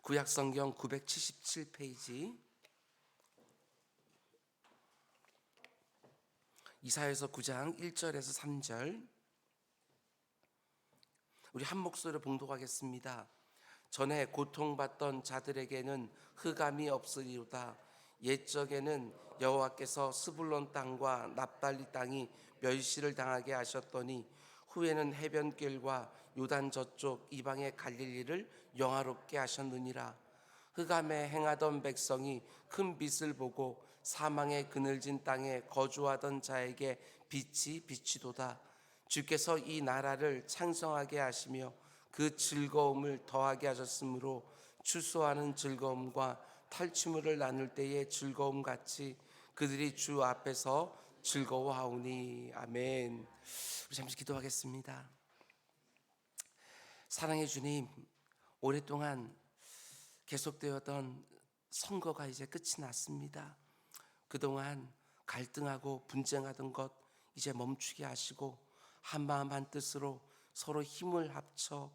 구약성경 977페이지 이사야서 9장 1절에서 3절 우리 한 목소리로 봉독하겠습니다. 전에 고통받던 자들에게는 흑암이 없으리로다. 옛적에는 여호와께서 스불론 땅과 납달리 땅이 멸시를 당하게 하셨더니 후에는 해변길과 요단 저쪽 이방의 갈릴리를 영화롭게 하셨느니라. 흑암에 행하던 백성이 큰 빛을 보고 사망의 그늘진 땅에 거주하던 자에게 빛이 비치도다. 주께서 이 나라를 창성하게 하시며 그 즐거움을 더하게 하셨으므로 추수하는 즐거움과 탈취물을 나눌 때의 즐거움 같이 그들이 주 앞에서 즐거워하오니. 아멘. 우리 잠시 기도하겠습니다. 사랑의 주님, 오랫동안 계속되었던 선거가 이제 끝이 났습니다. 그동안 갈등하고 분쟁하던 것 이제 멈추게 하시고 한마음 한뜻으로 서로 힘을 합쳐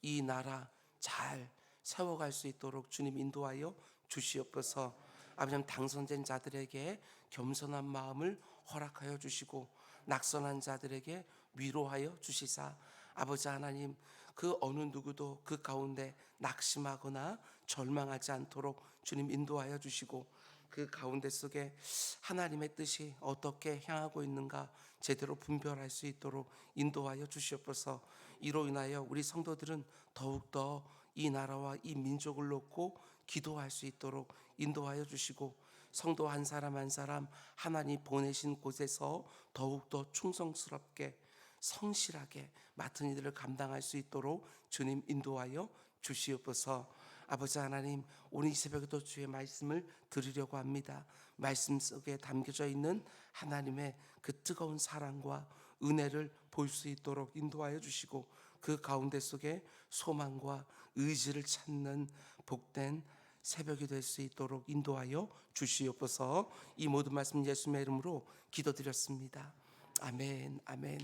이 나라 잘 세워갈 수 있도록 주님 인도하여 주시옵소서. 아버지, 당선된 자들에게 겸손한 마음을 허락하여 주시고 낙선한 자들에게 위로하여 주시사 아버지 하나님, 그 어느 누구도 그 가운데 낙심하거나 절망하지 않도록 주님 인도하여 주시고 그 가운데 속에 하나님의 뜻이 어떻게 향하고 있는가 제대로 분별할 수 있도록 인도하여 주시옵소서. 이로 인하여 우리 성도들은 더욱더 이 나라와 이 민족을 놓고 기도할 수 있도록 인도하여 주시고 성도 한 사람 한 사람 하나님 보내신 곳에서 더욱더 충성스럽게 성실하게 맡은 이들을 감당할 수 있도록 주님 인도하여 주시옵소서. 아버지 하나님, 오늘 이 새벽에도 주의 말씀을 들으려고 합니다. 말씀 속에 담겨져 있는 하나님의 그 뜨거운 사랑과 은혜를 볼 수 있도록 인도하여 주시고 그 가운데 속에 소망과 의지를 찾는 복된 새벽이 될 수 있도록 인도하여 주시옵소서. 이 모든 말씀 예수님의 이름으로 기도드렸습니다. 아멘, 아멘.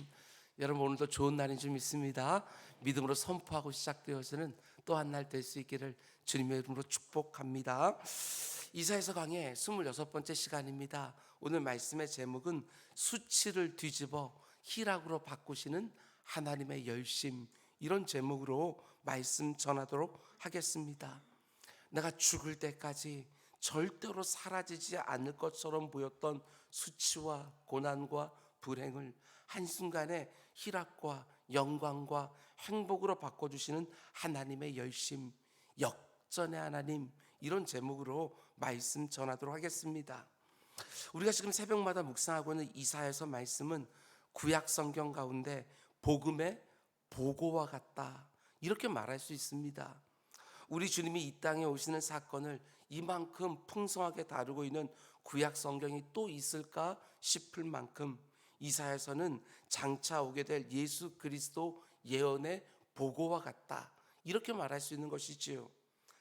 여러분, 오늘도 좋은 날인 줄 믿습니다. 믿음으로 선포하고 시작되어서는 또 한 날 될 수 있기를 주님의 이름으로 축복합니다. 이사야서 강의 26번째 시간입니다. 오늘 말씀의 제목은 수치를 뒤집어 희락으로 바꾸시는 하나님의 열심, 이런 제목으로 말씀 전하도록 하겠습니다. 내가 죽을 때까지 절대로 사라지지 않을 것처럼 보였던 수치와 고난과 불행을 한순간에 희락과 영광과 행복으로 바꿔주시는 하나님의 열심, 역전의 하나님, 이런 제목으로 말씀 전하도록 하겠습니다. 우리가 지금 새벽마다 묵상하고 있는 이사야서 말씀은 구약 성경 가운데 복음의 보고와 같다, 이렇게 말할 수 있습니다. 우리 주님이 이 땅에 오시는 사건을 이만큼 풍성하게 다루고 있는 구약 성경이 또 있을까 싶을 만큼 이사야서는 장차 오게 될 예수 그리스도 예언의 보고와 같다, 이렇게 말할 수 있는 것이지요.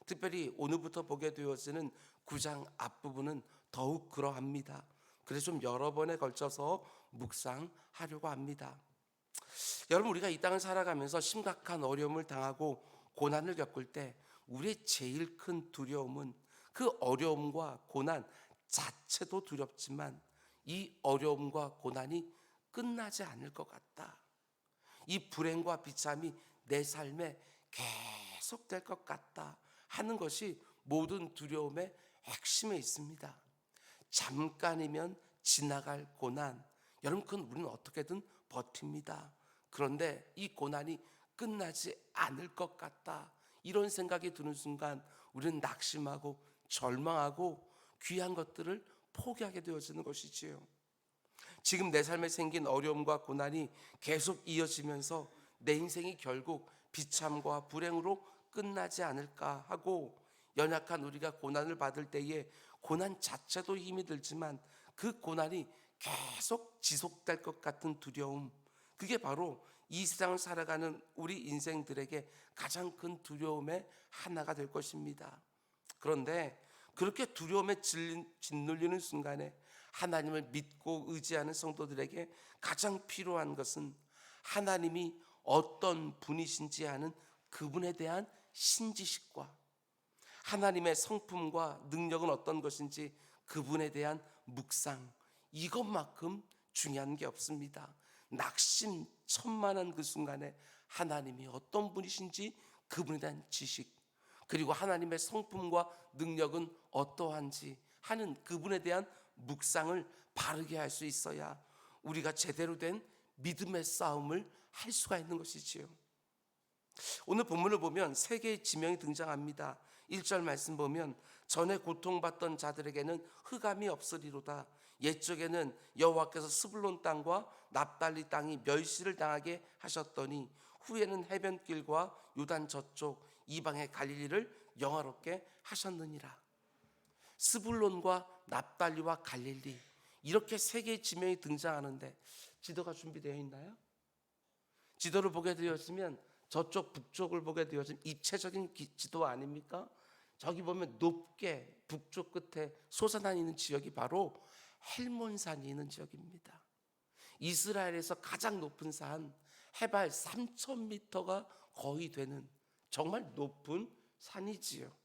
특별히 오늘부터 보게 되어지는 9장 앞부분은 더욱 그러합니다. 그래서 좀 여러 번에 걸쳐서 묵상하려고 합니다. 여러분, 우리가 이 땅을 살아가면서 심각한 어려움을 당하고 고난을 겪을 때 우리의 제일 큰 두려움은 그 어려움과 고난 자체도 두렵지만 이 어려움과 고난이 끝나지 않을 것 같다, 이 불행과 비참이 내 삶에 계속될 것 같다 하는 것이 모든 두려움의 핵심에 있습니다. 잠깐이면 지나갈 고난, 여러분, 그건 우리는 어떻게든 버팁니다. 그런데 이 고난이 끝나지 않을 것 같다, 이런 생각이 드는 순간 우리는 낙심하고 절망하고 귀한 것들을 포기하게 되어지는 것이지요. 지금 내 삶에 생긴 어려움과 고난이 계속 이어지면서 내 인생이 결국 비참과 불행으로 끝나지 않을까 하고, 연약한 우리가 고난을 받을 때에 고난 자체도 힘이 들지만 그 고난이 계속 지속될 것 같은 두려움, 그게 바로 이 세상을 살아가는 우리 인생들에게 가장 큰 두려움의 하나가 될 것입니다. 그런데 그렇게 두려움에 짓눌리는 순간에 하나님을 믿고 의지하는 성도들에게 가장 필요한 것은 하나님이 어떤 분이신지 아는 그분에 대한 신지식과 하나님의 성품과 능력은 어떤 것인지 그분에 대한 묵상, 이것만큼 중요한 게 없습니다. 낙심천만한 그 순간에 하나님이 어떤 분이신지 그분에 대한 지식, 그리고 하나님의 성품과 능력은 어떠한지 하는 그분에 대한 묵상을 바르게 할 수 있어야 우리가 제대로 된 믿음의 싸움을 할 수가 있는 것이지요. 오늘 본문을 보면 세 개의 지명이 등장합니다. 1절 말씀 보면 전에 고통받던 자들에게는 흑암이 없으리로다. 옛적에는 여호와께서 스불론 땅과 납달리 땅이 멸시를 당하게 하셨더니 후에는 해변길과 요단 저쪽 이방의 갈릴리를 영화롭게 하셨느니라. 스불론과 납달리와 갈릴리, 이렇게 세 개의 지명이 등장하는데 지도가 준비되어 있나요? 지도를 보게 되었으면 저쪽 북쪽을 보게 되었으면 입체적인 지도 아닙니까? 저기 보면 높게 북쪽 끝에 솟아나 있는 지역이 바로 헬몬산이 있는 지역입니다. 이스라엘에서 가장 높은 산, 해발 3,000m가 거의 되는 정말 높은 산이지요.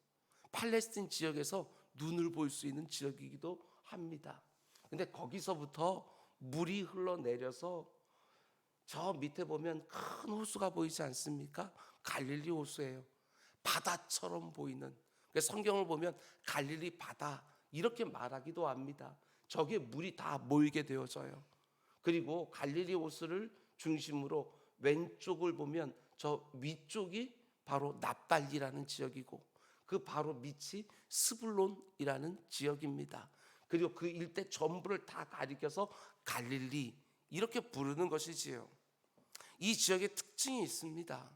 팔레스틴 지역에서 눈을 볼 수 있는 지역이기도 합니다. 근데 거기서부터 물이 흘러내려서 저 밑에 보면 큰 호수가 보이지 않습니까? 갈릴리 호수예요. 바다처럼 보이는. 성경을 보면 갈릴리 바다 이렇게 말하기도 합니다. 저게 물이 다 모이게 되어져요. 그리고 갈릴리 호수를 중심으로 왼쪽을 보면 저 위쪽이 바로 납달리라는 지역이고 그 바로 밑이 스불론이라는 지역입니다. 그리고 그 일대 전부를 다 가리켜서 갈릴리 이렇게 부르는 것이지요. 이 지역의 특징이 있습니다.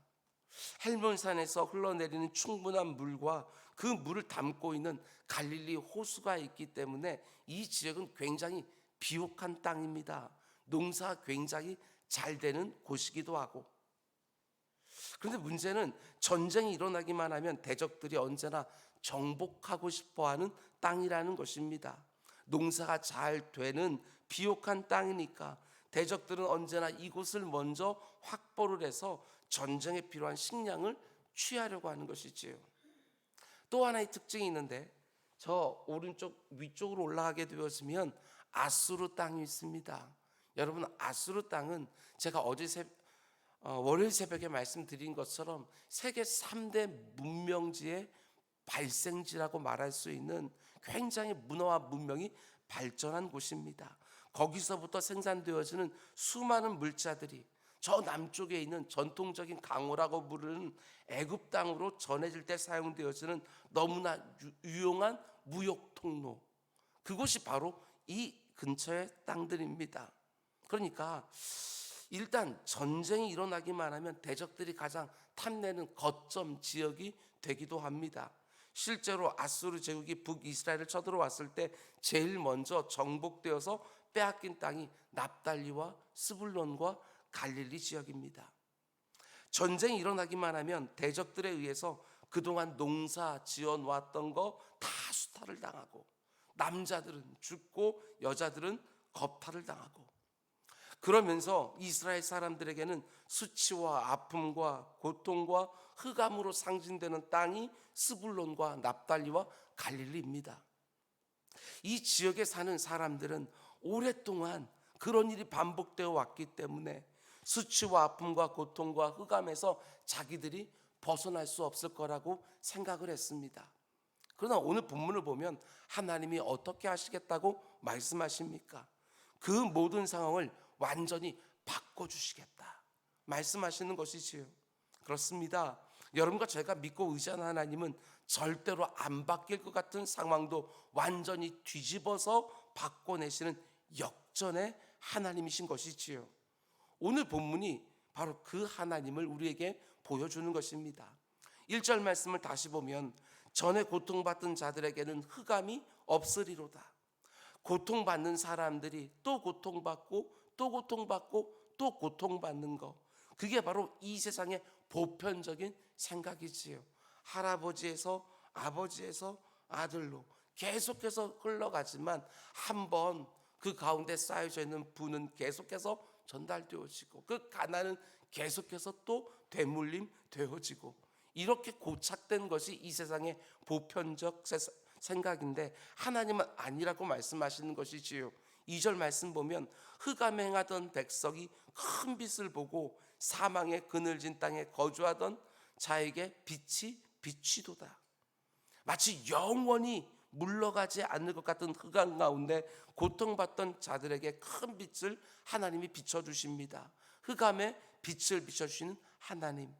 헬몬산에서 흘러내리는 충분한 물과 그 물을 담고 있는 갈릴리 호수가 있기 때문에 이 지역은 굉장히 비옥한 땅입니다. 농사가 굉장히 잘 되는 곳이기도 하고. 그런데 문제는 전쟁이 일어나기만 하면 대적들이 언제나 정복하고 싶어하는 땅이라는 것입니다. 농사가 잘 되는 비옥한 땅이니까 대적들은 언제나 이곳을 먼저 확보를 해서 전쟁에 필요한 식량을 취하려고 하는 것이지요. 또 하나의 특징이 있는데 저 오른쪽 위쪽으로 올라가게 되었으면 아수르 땅이 있습니다. 여러분, 아수르 땅은 제가 월요일 새벽에 말씀드린 것처럼 세계 3대 문명지의 발생지라고 말할 수 있는 굉장히 문화와 문명이 발전한 곳입니다. 거기서부터 생산되어지는 수많은 물자들이 저 남쪽에 있는 전통적인 강호라고 부르는 애굽 땅으로 전해질 때 사용되어지는 너무나 유용한 무역 통로, 그곳이 바로 이 근처의 땅들입니다. 그러니까 일단 전쟁이 일어나기만 하면 대적들이 가장 탐내는 거점 지역이 되기도 합니다. 실제로 아수르 제국이 북이스라엘을 쳐들어왔을 때 제일 먼저 정복되어서 빼앗긴 땅이 납달리와 스불론과 갈릴리 지역입니다. 전쟁이 일어나기만 하면 대적들에 의해서 그동안 농사 지어놓았던 거 다 수탈을 당하고 남자들은 죽고 여자들은 겁탈을 당하고, 그러면서 이스라엘 사람들에게는 수치와 아픔과 고통과 흑암으로 상징되는 땅이 스불론과 납달리와 갈릴리입니다. 이 지역에 사는 사람들은 오랫동안 그런 일이 반복되어 왔기 때문에 수치와 아픔과 고통과 흑암에서 자기들이 벗어날 수 없을 거라고 생각을 했습니다. 그러나 오늘 본문을 보면 하나님이 어떻게 하시겠다고 말씀하십니까? 그 모든 상황을 완전히 바꿔주시겠다 말씀하시는 것이지요. 그렇습니다. 여러분과 제가 믿고 의지하는 하나님은 절대로 안 바뀔 것 같은 상황도 완전히 뒤집어서 바꿔내시는 역전의 하나님이신 것이지요. 오늘 본문이 바로 그 하나님을 우리에게 보여주는 것입니다. 1절 말씀을 다시 보면 전에 고통받던 자들에게는 흑암이 없으리로다. 고통받는 사람들이 또 고통받고 또 고통받고 또 고통받는 거, 그게 바로 이 세상의 보편적인 생각이지요. 할아버지에서 아버지에서 아들로 계속해서 흘러가지만 한번 그 가운데 쌓여져 있는 부는 계속해서 전달되어지고 그 가난은 계속해서 또 되물림 되어지고, 이렇게 고착된 것이 이 세상의 보편적 생각인데 하나님은 아니라고 말씀하시는 것이지요. 2절 말씀 보면 흑암에 행하던 백성이 큰 빛을 보고 사망의 그늘진 땅에 거주하던 자에게 빛이 비치도다. 마치 영원히 물러가지 않을 것 같은 흑암 가운데 고통받던 자들에게 큰 빛을 하나님이 비춰주십니다. 흑암에 빛을 비춰주시는 하나님.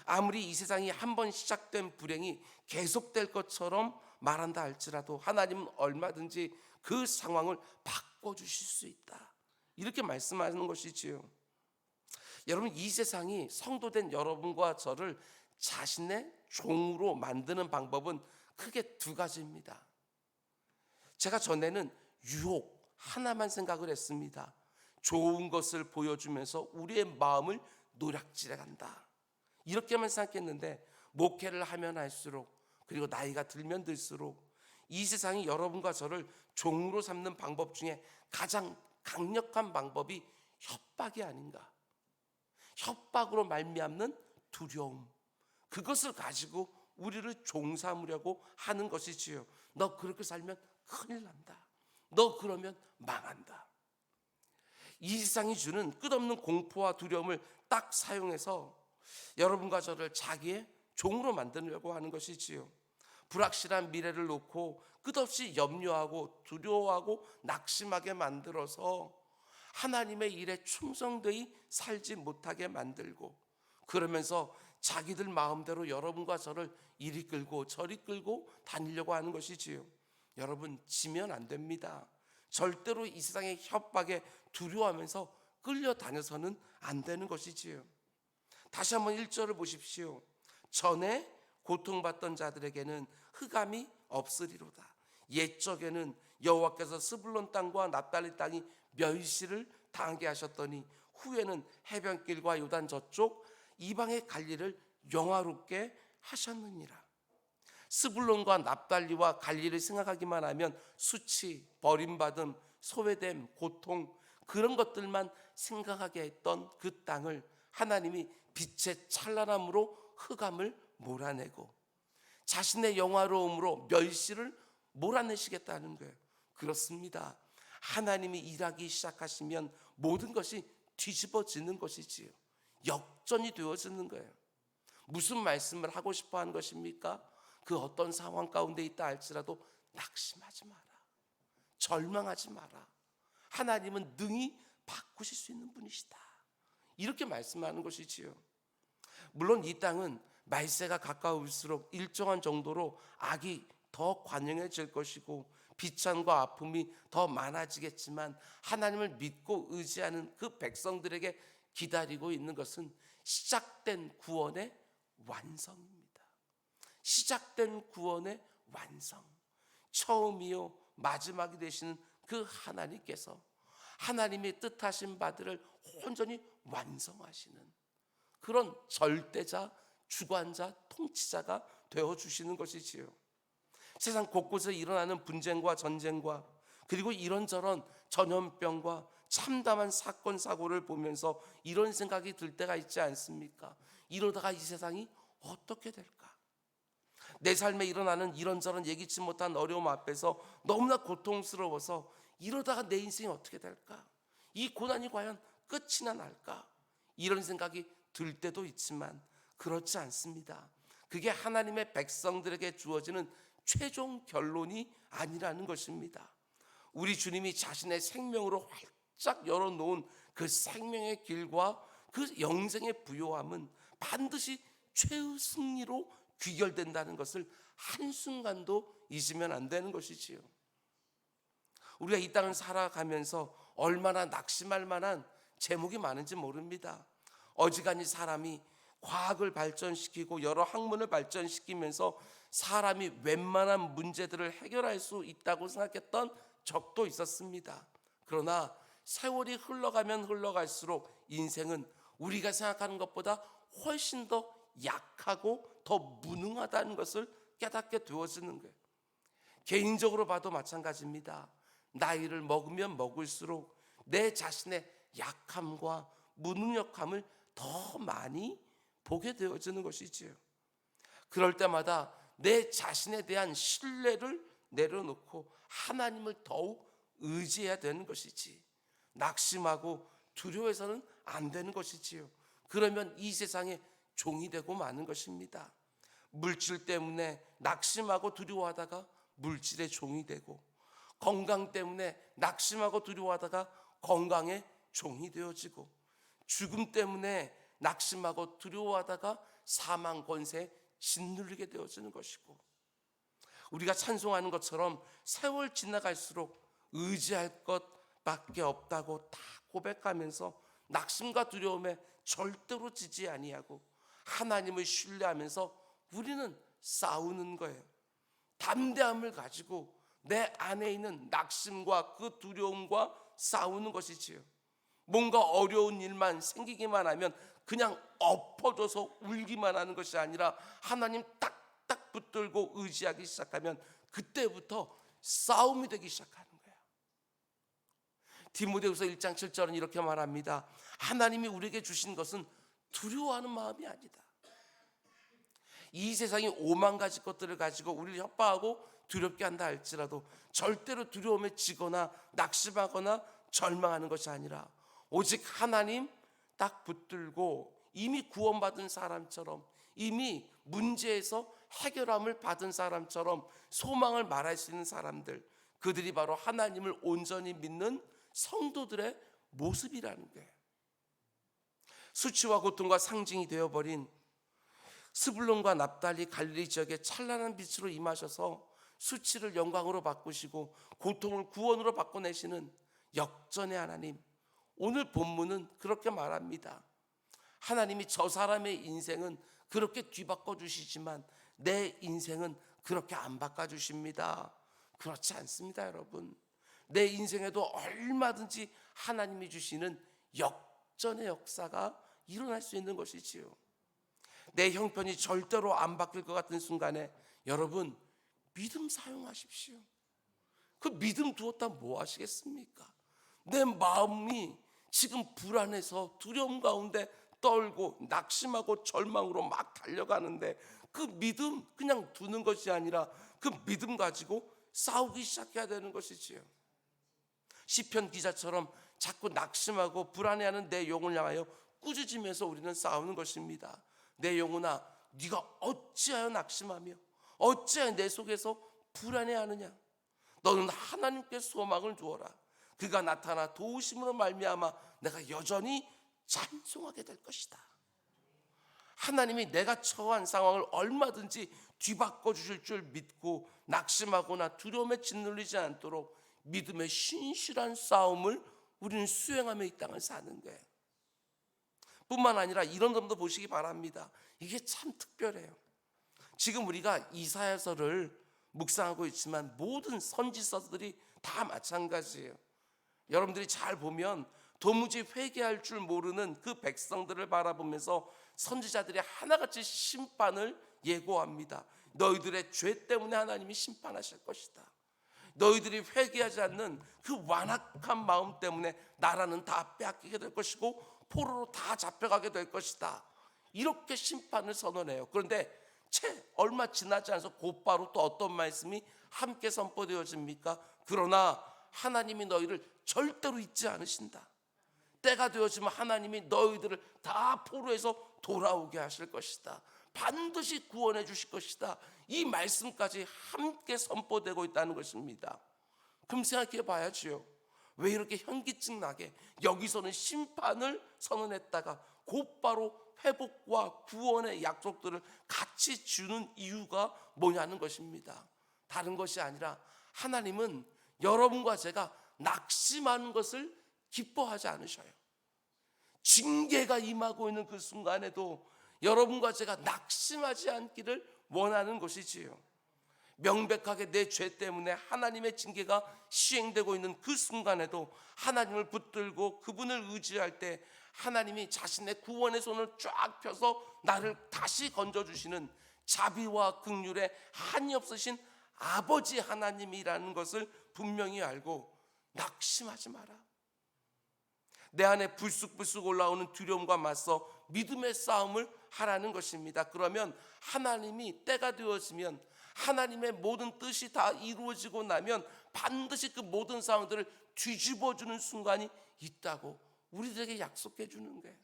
아무리 이 세상이 한번 시작된 불행이 계속될 것처럼 말한다 할지라도 하나님은 얼마든지 그 상황을 바꿔주실 수 있다. 이렇게 말씀하는 것이지요. 여러분, 이 세상이 성도된 여러분과 저를 자신의 종으로 만드는 방법은 크게 두 가지입니다. 제가 전에는 유혹 하나만 생각을 했습니다. 좋은 것을 보여주면서 우리의 마음을 노략질해 간다. 이렇게만 생각했는데 목회를 하면 할수록, 그리고 나이가 들면 들수록 이 세상이 여러분과 저를 종으로 삼는 방법 중에 가장 강력한 방법이 협박이 아닌가. 협박으로 말미암는 두려움, 그것을 가지고 우리를 종 삼으려고 하는 것이지요. 너 그렇게 살면 큰일 난다. 너 그러면 망한다. 이 세상이 주는 끝없는 공포와 두려움을 딱 사용해서 여러분과 저를 자기의 종으로 만들려고 하는 것이지요. 불확실한 미래를 놓고 끝없이 염려하고 두려워하고 낙심하게 만들어서 하나님의 일에 충성되이 살지 못하게 만들고, 그러면서 자기들 마음대로 여러분과 저를 이리 끌고 저리 끌고 다니려고 하는 것이지요. 여러분, 지면 안 됩니다. 절대로 이 세상의 협박에 두려워하면서 끌려다녀서는 안 되는 것이지요. 다시 한번 1절을 보십시오. 전에 고통받던 자들에게는 흑암이 없으리로다. 옛적에는 여호와께서 스불론 땅과 납달리 땅이 멸시를 당하게 하셨더니 후에는 해변길과 요단 저쪽 이방의 갈릴을 영화롭게 하셨느니라. 스불론과 납달리와 갈릴을 생각하기만 하면 수치, 버림받음, 소외됨, 고통, 그런 것들만 생각하게 했던 그 땅을 하나님이 빛의 찬란함으로 흑암을 몰아내고 자신의 영화로움으로 멸시를 몰아내시겠다는 거예요. 그렇습니다. 하나님이 일하기 시작하시면 모든 것이 뒤집어지는 것이지요. 역전이 되어지는 거예요. 무슨 말씀을 하고 싶어 하는 것입니까? 그 어떤 상황 가운데 있다 할지라도 낙심하지 마라. 절망하지 마라. 하나님은 능히 바꾸실 수 있는 분이시다. 이렇게 말씀하는 것이지요. 물론 이 땅은 말세가 가까울수록 일정한 정도로 악이 더 관영해질 것이고 비천과 아픔이 더 많아지겠지만, 하나님을 믿고 의지하는 그 백성들에게 기다리고 있는 것은 시작된 구원의 완성입니다. 시작된 구원의 완성. 처음이요 마지막이 되시는 그 하나님께서 하나님의 뜻하신 바들을 온전히 완성하시는 그런 절대자, 주관자, 통치자가 되어주시는 것이지요. 세상 곳곳에 일어나는 분쟁과 전쟁과 그리고 이런저런 전염병과 참담한 사건 사고를 보면서 이런 생각이 들 때가 있지 않습니까? 이러다가 이 세상이 어떻게 될까? 내 삶에 일어나는 이런저런 예기치 못한 어려움 앞에서 너무나 고통스러워서 이러다가 내 인생이 어떻게 될까? 이 고난이 과연 끝이나 날까? 이런 생각이 들 때도 있지만 그렇지 않습니다. 그게 하나님의 백성들에게 주어지는 최종 결론이 아니라는 것입니다. 우리 주님이 자신의 생명으로 활짝 열어놓은 그 생명의 길과 그 영생의 부요함은 반드시 최후 승리로 귀결된다는 것을 한순간도 잊으면 안 되는 것이지요. 우리가 이 땅을 살아가면서 얼마나 낙심할 만한 제목이 많은지 모릅니다. 어지간히 사람이 과학을 발전시키고 여러 학문을 발전시키면서 사람이 웬만한 문제들을 해결할 수 있다고 생각했던 적도 있었습니다. 그러나 세월이 흘러가면 흘러갈수록 인생은 우리가 생각하는 것보다 훨씬 더 약하고 더 무능하다는 것을 깨닫게 되어지는 거예요. 개인적으로 봐도 마찬가지입니다. 나이를 먹으면 먹을수록 내 자신의 약함과 무능력함을 더 많이 보게 되어지는 것이지요. 그럴 때마다 내 자신에 대한 신뢰를 내려놓고 하나님을 더욱 의지해야 되는 것이지, 낙심하고 두려워해서는 안 되는 것이지요. 그러면 이 세상에 종이 되고 마는 것입니다. 물질 때문에 낙심하고 두려워하다가 물질의 종이 되고, 건강 때문에 낙심하고 두려워하다가 건강의 종이 되어지고, 죽음 때문에 낙심하고 두려워하다가 사망 권세에 짓눌리게 되어지는 것이고, 우리가 찬송하는 것처럼 세월 지나갈수록 의지할 것밖에 없다고 다 고백하면서 낙심과 두려움에 절대로 지지 아니하고 하나님을 신뢰하면서 우리는 싸우는 거예요. 담대함을 가지고 내 안에 있는 낙심과 그 두려움과 싸우는 것이지요. 뭔가 어려운 일만 생기기만 하면 그냥 엎어져서 울기만 하는 것이 아니라 하나님 딱딱 붙들고 의지하기 시작하면 그때부터 싸움이 되기 시작하는 거예요. 디모데후서 1장 7절은 이렇게 말합니다. 하나님이 우리에게 주신 것은 두려워하는 마음이 아니다. 이 세상이 오만 가지 것들을 가지고 우리를 협박하고 두렵게 한다 할지라도 절대로 두려움에 지거나 낙심하거나 절망하는 것이 아니라 오직 하나님 딱 붙들고 이미 구원받은 사람처럼, 이미 문제에서 해결함을 받은 사람처럼 소망을 말할 수 있는 사람들, 그들이 바로 하나님을 온전히 믿는 성도들의 모습이라는 거예요. 수치와 고통과 상징이 되어버린 스불론과 납달리 갈릴리 지역에 찬란한 빛으로 임하셔서 수치를 영광으로 바꾸시고 고통을 구원으로 바꿔내시는 역전의 하나님, 오늘 본문은 그렇게 말합니다. 하나님이 저 사람의 인생은 그렇게 뒤바꿔 주시지만 내 인생은 그렇게 안 바꿔주십니다. 그렇지 않습니다, 여러분. 내 인생에도 얼마든지 하나님이 주시는 역전의 역사가 일어날 수 있는 것이지요. 내 형편이 절대로 안 바뀔 것 같은 순간에 여러분, 믿음 사용하십시오. 그 믿음 두었다 뭐 하시겠습니까? 내 마음이 지금 불안해서 두려움 가운데 떨고 낙심하고 절망으로 막 달려가는데 그 믿음 그냥 두는 것이 아니라 그 믿음 가지고 싸우기 시작해야 되는 것이지요. 시편 기자처럼 자꾸 낙심하고 불안해하는 내 영혼을 향하여 꾸짖으면서 우리는 싸우는 것입니다. 내 영혼아, 네가 어찌하여 낙심하며 어찌하여 내 속에서 불안해하느냐? 너는 하나님께 소망을 두어라. 그가 나타나 도우심으로 말미암아 내가 여전히 찬송하게 될 것이다. 하나님이 내가 처한 상황을 얼마든지 뒤바꿔 주실 줄 믿고 낙심하거나 두려움에 짓눌리지 않도록 믿음의 신실한 싸움을 우리는 수행하며 이 땅을 사는 거예요. 뿐만 아니라 이런 점도 보시기 바랍니다. 이게 참 특별해요. 지금 우리가 이사야서를 묵상하고 있지만 모든 선지서들이 다 마찬가지예요. 여러분들이 잘 보면 도무지 회개할 줄 모르는 그 백성들을 바라보면서 선지자들이 하나같이 심판을 예고합니다. 너희들의 죄 때문에 하나님이 심판하실 것이다. 너희들이 회개하지 않는 그 완악한 마음 때문에 나라는 다 빼앗기게 될 것이고 포로로 다 잡혀가게 될 것이다. 이렇게 심판을 선언해요. 그런데 채 얼마 지나지 않아서 곧바로 또 어떤 말씀이 함께 선포되어집니까? 그러나 하나님이 너희를 절대로 잊지 않으신다. 때가 되어지면 하나님이 너희들을 다 포로에서 돌아오게 하실 것이다. 반드시 구원해 주실 것이다. 이 말씀까지 함께 선포되고 있다는 것입니다. 그럼 생각해 봐야지요. 왜 이렇게 현기증 나게 여기서는 심판을 선언했다가 곧바로 회복과 구원의 약속들을 같이 주는 이유가 뭐냐는 것입니다. 다른 것이 아니라 하나님은 여러분과 제가 낙심하는 것을 기뻐하지 않으셔요. 징계가 임하고 있는 그 순간에도 여러분과 제가 낙심하지 않기를 원하는 것이지요. 명백하게 내 죄 때문에 하나님의 징계가 시행되고 있는 그 순간에도 하나님을 붙들고 그분을 의지할 때 하나님이 자신의 구원의 손을 쫙 펴서 나를 다시 건져주시는 자비와 긍휼에 한이 없으신 아버지 하나님이라는 것을 분명히 알고 낙심하지 마라. 내 안에 불쑥불쑥 올라오는 두려움과 맞서 믿음의 싸움을 하라는 것입니다. 그러면 하나님이 때가 되어지면, 하나님의 모든 뜻이 다 이루어지고 나면 반드시 그 모든 상황들을 뒤집어주는 순간이 있다고 우리들에게 약속해 주는 거예요.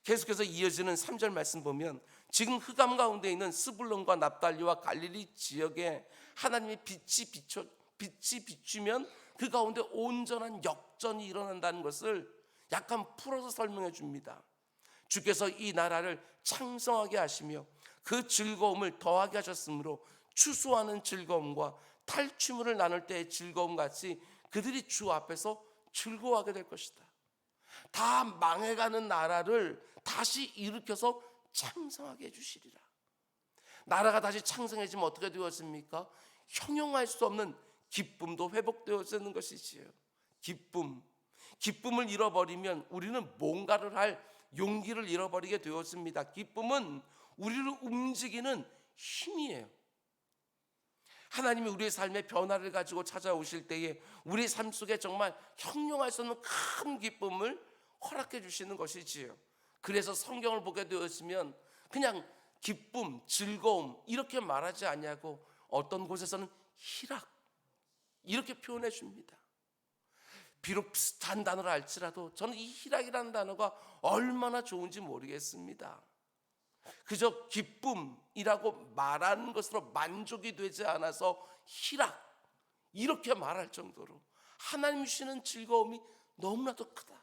계속해서 이어지는 3절 말씀 보면, 지금 흑암 가운데 있는 스불론과 납달리와 갈릴리 지역에 하나님의 빛이 비추면 그 가운데 온전한 역전이 일어난다는 것을 약간 풀어서 설명해 줍니다. 주께서 이 나라를 창성하게 하시며 그 즐거움을 더하게 하셨으므로 추수하는 즐거움과 탈취물을 나눌 때의 즐거움 같이 그들이 주 앞에서 즐거워하게 될 것이다. 다 망해가는 나라를 다시 일으켜서 창성하게 해주시리라. 나라가 다시 창성해지면 어떻게 되었습니까? 형용할 수 없는 기쁨도 회복되어지는 것이지요. 기쁨을 잃어버리면 우리는 뭔가를 할 용기를 잃어버리게 되었습니다. 기쁨은 우리를 움직이는 힘이에요. 하나님이 우리의 삶의 변화를 가지고 찾아오실 때에 우리 삶 속에 정말 형용할 수 없는 큰 기쁨을 허락해 주시는 것이지요. 그래서 성경을 보게 되었으면 그냥 기쁨, 즐거움 이렇게 말하지 않냐고 어떤 곳에서는 희락 이렇게 표현해 줍니다. 비록 비슷한 단어를 알지라도 저는 이 희락이라는 단어가 얼마나 좋은지 모르겠습니다. 그저 기쁨이라고 말하는 것으로 만족이 되지 않아서 희락 이렇게 말할 정도로 하나님 주시는 즐거움이 너무나도 크다.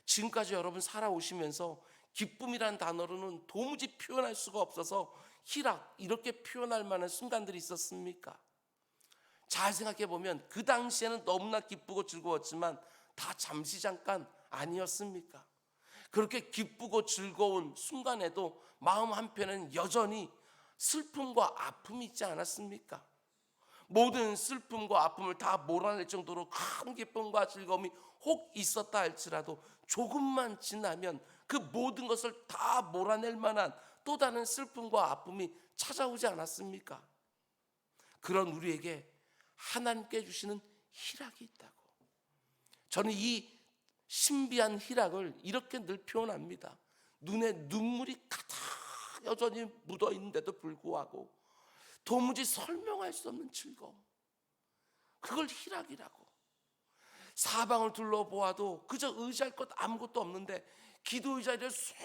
지금까지 여러분 살아오시면서 기쁨이라는 단어로는 도무지 표현할 수가 없어서 희락 이렇게 표현할 만한 순간들이 있었습니까? 잘 생각해 보면 그 당시에는 너무나 기쁘고 즐거웠지만 다 잠시 잠깐 아니었습니까? 그렇게 기쁘고 즐거운 순간에도 마음 한편에는 여전히 슬픔과 아픔이 있지 않았습니까? 모든 슬픔과 아픔을 다 몰아낼 정도로 큰 기쁨과 즐거움이 혹 있었다 할지라도 조금만 지나면 그 모든 것을 다 몰아낼 만한 또 다른 슬픔과 아픔이 찾아오지 않았습니까? 그런 우리에게 하나님께 주시는 희락이 있다고. 저는 이 신비한 희락을 이렇게 늘 표현합니다. 눈에 눈물이 가득 여전히 묻어 있는데도 불구하고 도무지 설명할 수 없는 즐거움, 그걸 희락이라고. 사방을 둘러보아도 그저 의지할 것 아무것도 없는데 기도 의자에 쑥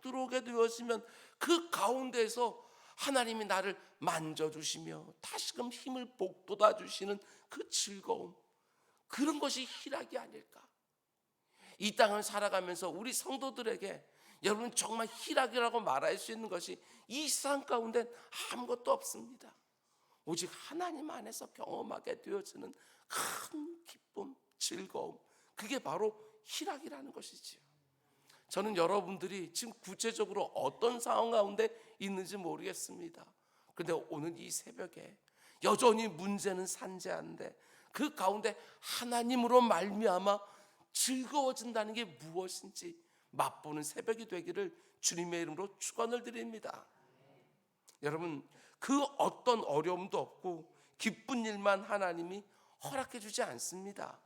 들어오게 되었으면 그 가운데에서 하나님이 나를 만져주시며 다시금 힘을 북돋아 주시는 그 즐거움, 그런 것이 희락이 아닐까. 이 땅을 살아가면서 우리 성도들에게 여러분 정말 희락이라고 말할 수 있는 것이 이 세상 가운데 아무것도 없습니다. 오직 하나님 안에서 경험하게 되어지는 큰 기쁨, 즐거움, 그게 바로 희락이라는 것이지요. 저는 여러분들이 지금 구체적으로 어떤 상황 가운데 있는지 모르겠습니다. 그런데 오늘 이 새벽에 여전히 문제는 산재한데 그 가운데 하나님으로 말미암아 즐거워진다는 게 무엇인지 맛보는 새벽이 되기를 주님의 이름으로 축원을 드립니다. 여러분, 그 어떤 어려움도 없고 기쁜 일만 하나님이 허락해 주지 않습니다.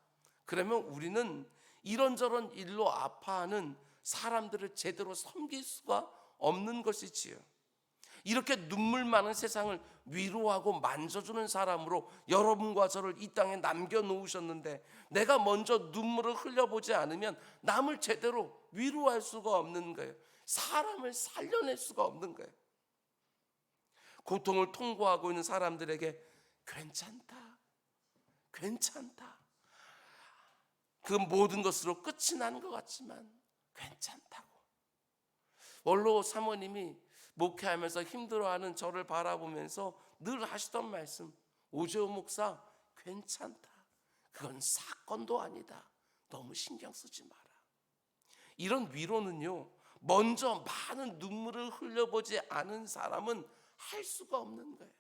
그러면 우리는 이런저런 일로 아파하는 사람들을 제대로 섬길 수가 없는 것이지요. 이렇게 눈물 많은 세상을 위로하고 만져주는 사람으로 여러분과 저를 이 땅에 남겨놓으셨는데 내가 먼저 눈물을 흘려보지 않으면 남을 제대로 위로할 수가 없는 거예요. 사람을 살려낼 수가 없는 거예요. 고통을 통과하고 있는 사람들에게 괜찮다, 괜찮다, 그 모든 것으로 끝이 난 것 같지만 괜찮다고. 원로 사모님이 목회하면서 힘들어하는 저를 바라보면서 늘 하시던 말씀, 오재호 목사 괜찮다, 그건 사건도 아니다, 너무 신경 쓰지 마라. 이런 위로는요, 먼저 많은 눈물을 흘려보지 않은 사람은 할 수가 없는 거예요.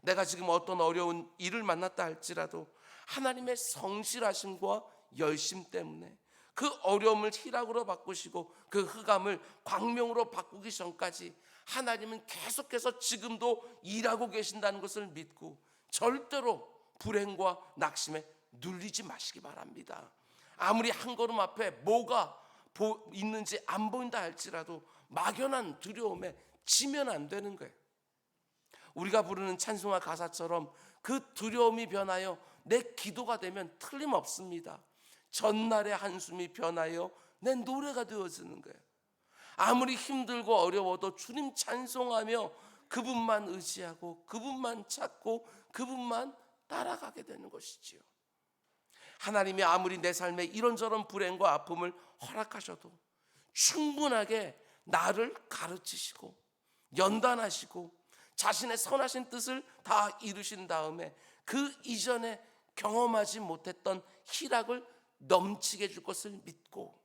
내가 지금 어떤 어려운 일을 만났다 할지라도 하나님의 성실하심과 열심 때문에 그 어려움을 희락으로 바꾸시고 그 흑암을 광명으로 바꾸기 전까지 하나님은 계속해서 지금도 일하고 계신다는 것을 믿고 절대로 불행과 낙심에 눌리지 마시기 바랍니다. 아무리 한 걸음 앞에 뭐가 있는지 안 보인다 할지라도 막연한 두려움에 지면 안 되는 거예요. 우리가 부르는 찬송가 가사처럼 그 두려움이 변하여 내 기도가 되면 틀림없습니다. 전날의 한숨이 변하여 내 노래가 되어지는 거예요. 아무리 힘들고 어려워도 주님 찬송하며 그분만 의지하고 그분만 찾고 그분만 따라가게 되는 것이지요. 하나님이 아무리 내 삶에 이런저런 불행과 아픔을 허락하셔도 충분하게 나를 가르치시고 연단하시고 자신의 선하신 뜻을 다 이루신 다음에 그 이전에 경험하지 못했던 희락을 넘치게 줄 것을 믿고,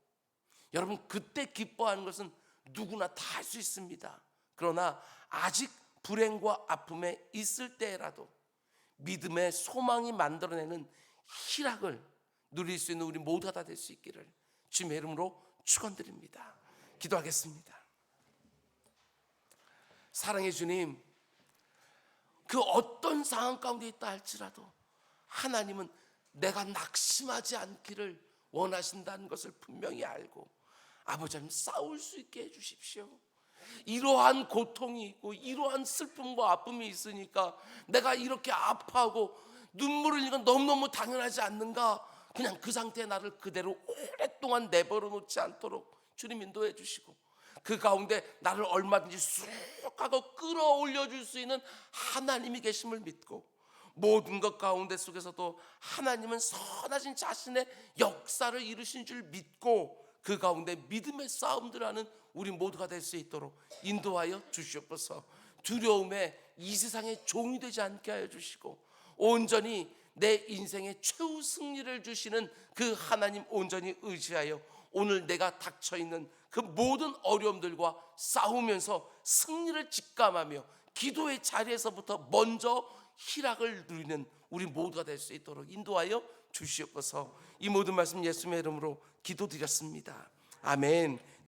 여러분 그때 기뻐하는 것은 누구나 다 할 수 있습니다. 그러나 아직 불행과 아픔에 있을 때라도 믿음의 소망이 만들어내는 희락을 누릴 수 있는 우리 모두가 다 될 수 있기를 주님의 이름으로 축원드립니다. 기도하겠습니다. 사랑의 주님, 그 어떤 상황 가운데 있다 할지라도 하나님은 내가 낙심하지 않기를 원하신다는 것을 분명히 알고, 아버지 하나님 싸울 수 있게 해주십시오. 이러한 고통이 있고 이러한 슬픔과 아픔이 있으니까 내가 이렇게 아파하고 눈물을 흘리는 건 너무너무 당연하지 않는가? 그냥 그 상태에 나를 그대로 오랫동안 내버려 놓지 않도록 주님 인도해 주시고, 그 가운데 나를 얼마든지 쑥 하고 끌어올려 줄 수 있는 하나님이 계심을 믿고, 모든 것 가운데 속에서도 하나님은 선하신 자신의 역사를 이루신 줄 믿고 그 가운데 믿음의 싸움들을 하는 우리 모두가 될 수 있도록 인도하여 주시옵소서. 두려움에 이 세상의 종이 되지 않게 하여 주시고, 온전히 내 인생의 최후 승리를 주시는 그 하나님 온전히 의지하여 오늘 내가 닥쳐있는 그 모든 어려움들과 싸우면서 승리를 직감하며 기도의 자리에서부터 먼저 희락을 누리는 우리 모두가 될 수 있도록 인도하여 주시옵소서. 이 모든 말씀 예수님의 이름으로 기도드렸습니다. 아멘.